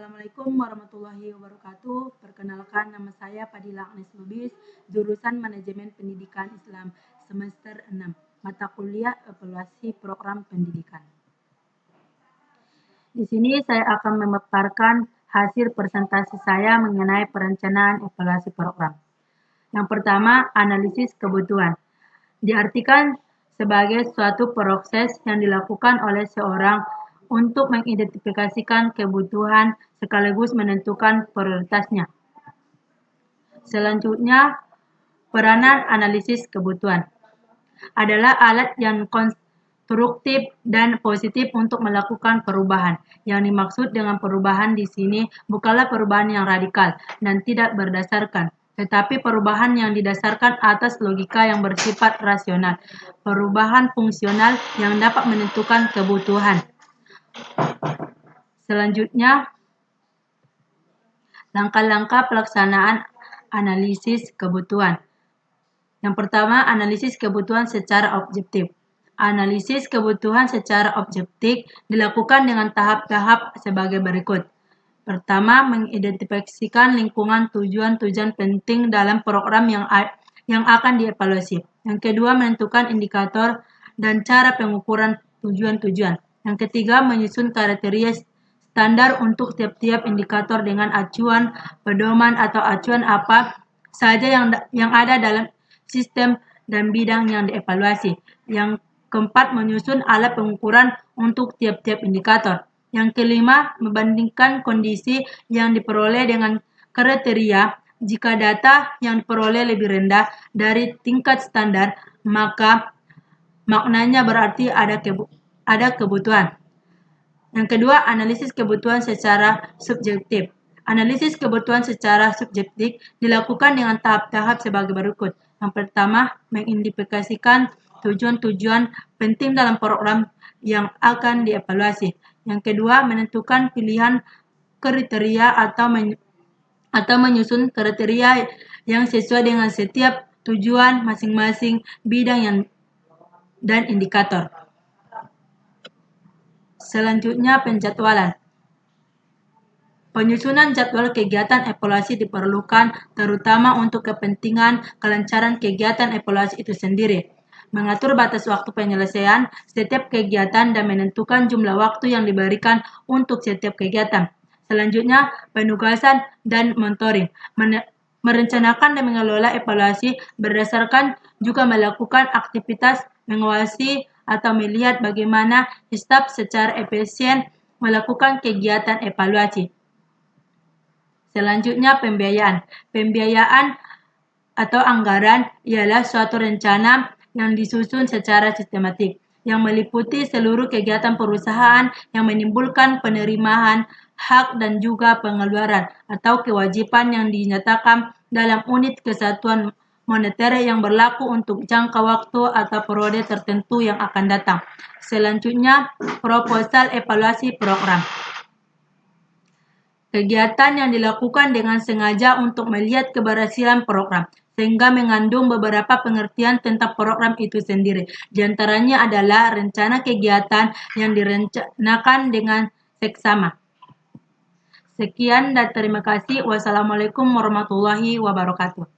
Assalamualaikum warahmatullahi wabarakatuh. Perkenalkan, nama saya Fadila Agnes Lubis, jurusan Manajemen Pendidikan Islam, semester 6, mata kuliah Evaluasi Program Pendidikan. Di sini saya akan memaparkan hasil presentasi saya mengenai perencanaan evaluasi program. Yang pertama, analisis kebutuhan. Diartikan sebagai suatu proses yang dilakukan oleh seorang untuk mengidentifikasikan kebutuhan sekaligus menentukan prioritasnya. Selanjutnya, peranan analisis kebutuhan adalah alat yang konstruktif dan positif untuk melakukan perubahan. Yang dimaksud dengan perubahan di sini bukanlah perubahan yang radikal dan tidak berdasarkan, tetapi perubahan yang didasarkan atas logika yang bersifat rasional, perubahan fungsional yang dapat menentukan kebutuhan. Selanjutnya, langkah-langkah pelaksanaan analisis kebutuhan. Yang pertama, analisis kebutuhan secara objektif. Analisis kebutuhan secara objektif dilakukan dengan tahap-tahap sebagai berikut. Pertama, mengidentifikasikan lingkungan tujuan-tujuan penting dalam program yang akan dievaluasi. Yang kedua, menentukan indikator dan cara pengukuran tujuan-tujuan. Yang ketiga, menyusun kriteria standar untuk tiap-tiap indikator dengan acuan, pedoman atau acuan apa saja yang ada dalam sistem dan bidang yang dievaluasi. Yang keempat, menyusun alat pengukuran untuk tiap-tiap indikator. Yang kelima, membandingkan kondisi yang diperoleh dengan kriteria. Jika data yang diperoleh lebih rendah dari tingkat standar, maka maknanya berarti ada kebutuhan. Yang kedua, analisis kebutuhan secara subjektif. Analisis kebutuhan secara subjektif dilakukan dengan tahap-tahap sebagai berikut. Yang pertama, mengidentifikasikan tujuan-tujuan penting dalam program yang akan dievaluasi. Yang kedua, menentukan pilihan kriteria atau menyusun kriteria yang sesuai dengan setiap tujuan masing-masing bidang dan indikator. Selanjutnya, penjadwalan. Penyusunan jadwal kegiatan evaluasi diperlukan terutama untuk kepentingan kelancaran kegiatan evaluasi itu sendiri. Mengatur batas waktu penyelesaian setiap kegiatan dan menentukan jumlah waktu yang diberikan untuk setiap kegiatan. Selanjutnya, penugasan dan monitoring. Merencanakan dan mengelola evaluasi berdasarkan juga melakukan aktivitas mengawasi atau melihat bagaimana staf secara efisien melakukan kegiatan evaluasi. Selanjutnya, pembiayaan. Pembiayaan atau anggaran ialah suatu rencana yang disusun secara sistematik, yang meliputi seluruh kegiatan perusahaan yang menimbulkan penerimaan, hak dan juga pengeluaran atau kewajiban yang dinyatakan dalam unit kesatuan moneter yang berlaku untuk jangka waktu atau periode tertentu yang akan datang. Selanjutnya, proposal evaluasi program. Kegiatan yang dilakukan dengan sengaja untuk melihat keberhasilan program, sehingga mengandung beberapa pengertian tentang program itu sendiri. Di antaranya adalah rencana kegiatan yang direncanakan dengan seksama. Sekian dan terima kasih. Wassalamualaikum warahmatullahi wabarakatuh.